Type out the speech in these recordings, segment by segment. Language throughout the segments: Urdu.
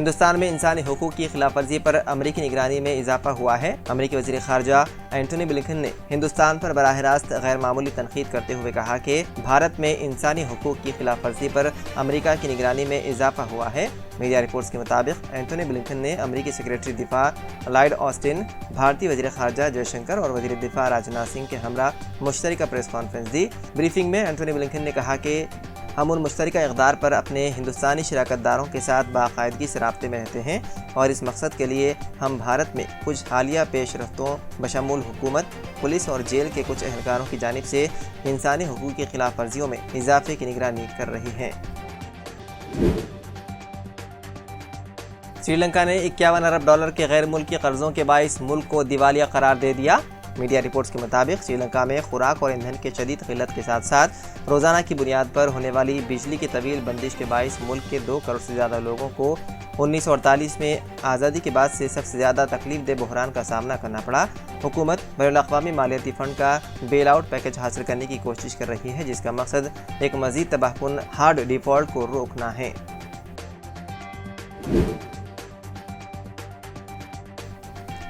ہندوستان میں انسانی حقوق کی خلاف ورزی پر امریکی نگرانی میں اضافہ ہوا ہے۔ امریکی وزیر خارجہ اینٹونی بلنکن نے ہندوستان پر براہ راست غیر معمولی تنقید کرتے ہوئے کہا کہ بھارت میں انسانی حقوق کی خلاف ورزی پر امریکہ کی نگرانی میں اضافہ ہوا ہے۔ میڈیا رپورٹس کے مطابق اینٹونی بلنکن نے امریکی سیکریٹری دفاع لائیڈ آسٹن، بھارتی وزیر خارجہ جے شنکر اور وزیر دفاع راجناتھ سنگھ کے ہمراہ مشترکہ پریس کانفرنس دی۔ بریفنگ میں اینٹونی بلنکن نے کہا کہ ہم ان مشترکہ اقدار پر اپنے ہندوستانی شراکت داروں کے ساتھ باقاعدگی سے رابطے میں رہتے ہیں اور اس مقصد کے لیے ہم بھارت میں کچھ حالیہ پیش رفتوں بشمول حکومت، پولیس اور جیل کے کچھ اہلکاروں کی جانب سے انسانی حقوق کی خلاف ورزیوں میں اضافے کی نگرانی کر رہے ہیں۔ سری لنکا نے 51 ارب ڈالر کے غیر ملکی قرضوں کے باعث ملک کو دیوالیہ قرار دے دیا۔ میڈیا رپورٹس کے مطابق سری لنکا میں خوراک اور ایندھن کے شدید قلت کے ساتھ ساتھ روزانہ کی بنیاد پر ہونے والی بجلی کی طویل بندش کے باعث ملک کے 2 کروڑ سے زیادہ لوگوں کو 1948 میں آزادی کے بعد سے سب سے زیادہ تکلیف دہ بحران کا سامنا کرنا پڑا۔ حکومت بین الاقوامی مالیاتی فنڈ کا بیل آؤٹ پیکج حاصل کرنے کی کوشش کر رہی ہے، جس کا مقصد ایک مزید تباہ کن ہارڈ ڈیفالٹ کو روکنا ہے۔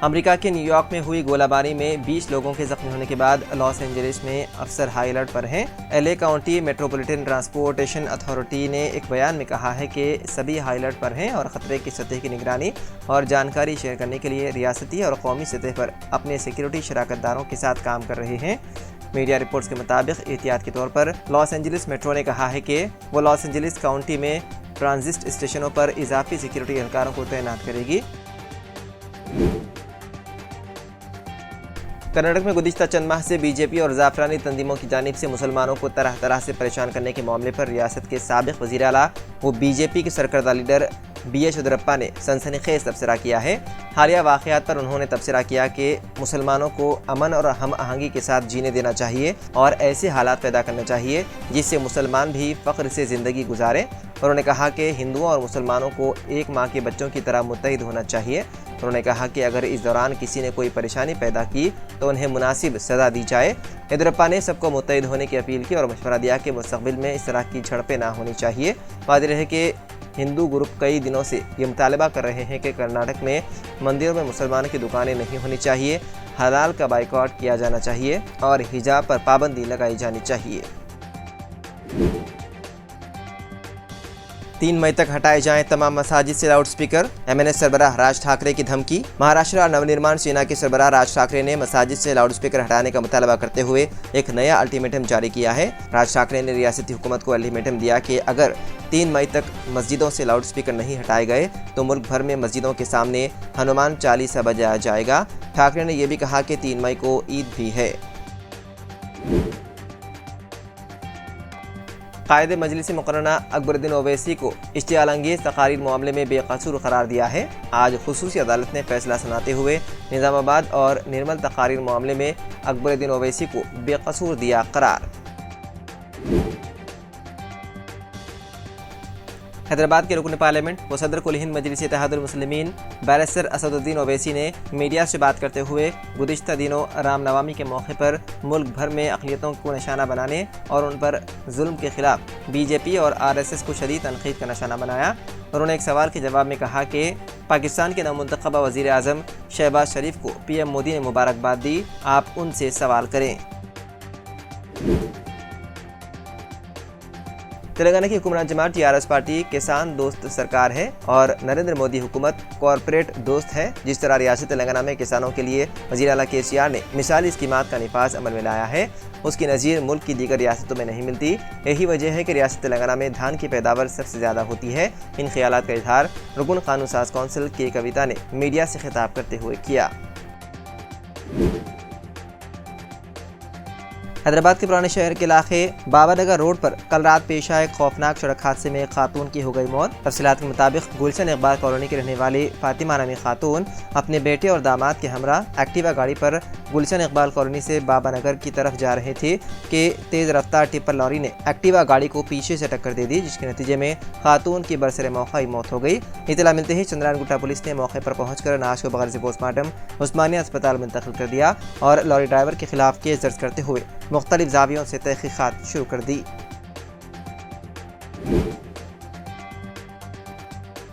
امریکہ کے نیو یارک میں ہوئی گولہ باری میں 20 لوگوں کے زخمی ہونے کے بعد لاس اینجلس میں افسر ہائی الرٹ پر ہیں۔ L A county metropolitan transportation authority نے ایک بیان میں کہا ہے کہ سبھی ہائی الرٹ پر ہیں اور خطرے کی سطح کی نگرانی اور جانکاری شیئر کرنے کے لیے ریاستی اور قومی سطح پر اپنے سیکیورٹی شراکت داروں کے ساتھ کام کر رہے ہیں۔ میڈیا رپورٹس کے مطابق احتیاط کے طور پر لاس اینجلس میٹرو نے کہا ہے کہ وہ لاس اینجلس کاؤنٹی میں ٹرانزسٹ اسٹیشنوں پر اضافی سیکیورٹی اہلکاروں کو تعینات کرے گی۔ کرناٹک میں گزشتہ چند ماہ سے بی جے پی اور زعفرانی تنظیموں کی جانب سے مسلمانوں کو طرح طرح سے پریشان کرنے کے معاملے پر ریاست کے سابق وزیر اعلیٰ و بی جے پی کے سرکردہ لیڈر بی ایس یدیورپا نے سنسنی خیز تبصرہ کیا ہے۔ حالیہ واقعات پر انہوں نے تبصرہ کیا کہ مسلمانوں کو امن اور ہم آہنگی کے ساتھ جینے دینا چاہیے اور ایسے حالات پیدا کرنا چاہیے جس سے مسلمان بھی فخر سے زندگی گزاریں۔ انہوں نے کہا کہ ہندوؤں اور مسلمانوں کو ایک ماں کے بچوں کی طرح متحد ہونا چاہیے۔ انہوں نے کہا کہ اگر اس دوران کسی نے کوئی پریشانی پیدا کی تو انہیں مناسب سزا دی جائے۔ یدیورپا نے سب کو متحد ہونے کی اپیل کی اور مشورہ دیا کہ مستقبل میں اس طرح کی جھڑپیں نہ ہونی چاہیے۔ واضح ہے کہ ہندو گروپ کئی دنوں سے یہ مطالبہ کر رہے ہیں کہ کرناٹک میں مندروں میں مسلمانوں کی دکانیں نہیں ہونی چاہیے، حلال کا بائیکاٹ کیا جانا چاہیے اور حجاب پر پابندی لگائی جانی چاہیے۔ 3 مئی تک ہٹائے جائیں تمام مساجد سے loudspeaker, M N S سربراہ راج ٹھاکرے کی دھمکی۔ مہاراشٹر نو نرمان سینا کے سربراہ راج ٹھاکرے نے مساجد سے لاؤڈ سپیکر ہٹانے کا مطالبہ کرتے ہوئے ایک نیا الٹیمیٹم جاری کیا ہے۔ راج ٹھاکرے نے ریاستی حکومت کو الٹیمیٹم دیا کہ اگر 3 مئی تک مسجدوں سے لاؤڈ سپیکر نہیں ہٹائے گئے تو ملک بھر میں مسجدوں کے سامنے ہنومان چالیسا بجایا جائے گا۔ ٹھاکرے نے یہ بھی کہا کہ 3 مئی کو عید بھی ہے۔ قائد مجلس مقرنہ اکبر الدین اویسی کو اشتعال انگیز تقاریر معاملے میں بے قصور قرار دیا ہے۔ آج خصوصی عدالت نے فیصلہ سناتے ہوئے نظام آباد اور نرمل تقاریر معاملے میں اکبر الدین اویسی کو بے قصور دیا قرار۔ حیدرآباد کے رکن پارلیمنٹ و صدر کل ہند مجلس اتحاد المسلمین بیرسٹر اسد الدین اویسی نے میڈیا سے بات کرتے ہوئے گزشتہ دنوں رام نوامی کے موقع پر ملک بھر میں اقلیتوں کو نشانہ بنانے اور ان پر ظلم کے خلاف بی جے پی اور آر ایس ایس کو شدید تنقید کا نشانہ بنایا۔ انہوں نے ایک سوال کے جواب میں کہا کہ پاکستان کے نومنتخبہ وزیر اعظم شہباز شریف کو پی ایم مودی نے مبارکباد دی، آپ ان سے سوال کریں۔ تلنگانہ کی حکمران جماعت ٹی آر ایس پارٹی کسان دوست سرکار ہے اور نریندر مودی حکومت کارپوریٹ دوست ہے۔ جس طرح ریاست تلنگانہ میں کسانوں کے لیے وزیر اعلیٰ کے سی آر نے مثالی اسکیمات کا نفاذ عمل میں لایا ہے، اس کی نظیر ملک کی دیگر ریاستوں میں نہیں ملتی۔ یہی وجہ ہے کہ ریاست تلنگانہ میں دھان کی پیداوار سب سے زیادہ ہوتی ہے۔ ان خیالات کا اظہار رکن قانون ساز کونسل کے کویتا نے میڈیا سے خطاب کرتے ہوئے کیا۔ حیدرآباد کے پرانے شہر کے علاقے بابا نگر روڈ پر کل رات پیش آئے ایک خوفناک سڑک حادثے میں ایک خاتون کی ہو گئی موت۔ تفصیلات کے مطابق گلشن اقبال کالونی کی رہنے والی فاطمہ نامی خاتون اپنے بیٹے اور داماد کے ہمراہ ایکٹیوا گاڑی پر گلشن اقبال کالونی سے بابا نگر کی طرف جا رہے تھے کہ تیز رفتار ٹپر لاری نے ایکٹیوا گاڑی کو پیچھے سے ٹکر دے دی، جس کے نتیجے میں خاتون کی برسر موقع موت ہو گئی۔ اطلاع ملتے ہی چندران گٹا پولیس نے موقع پر پہنچ کر نعش کو بغیر سے پوسٹ مارٹم عثمانیہ اسپتال منتقل کر دیا اور لاری ڈرائیور کے خلاف کیس درج کرتے ہوئے مختلف زاویوں سے تحقیقات شروع کر دی۔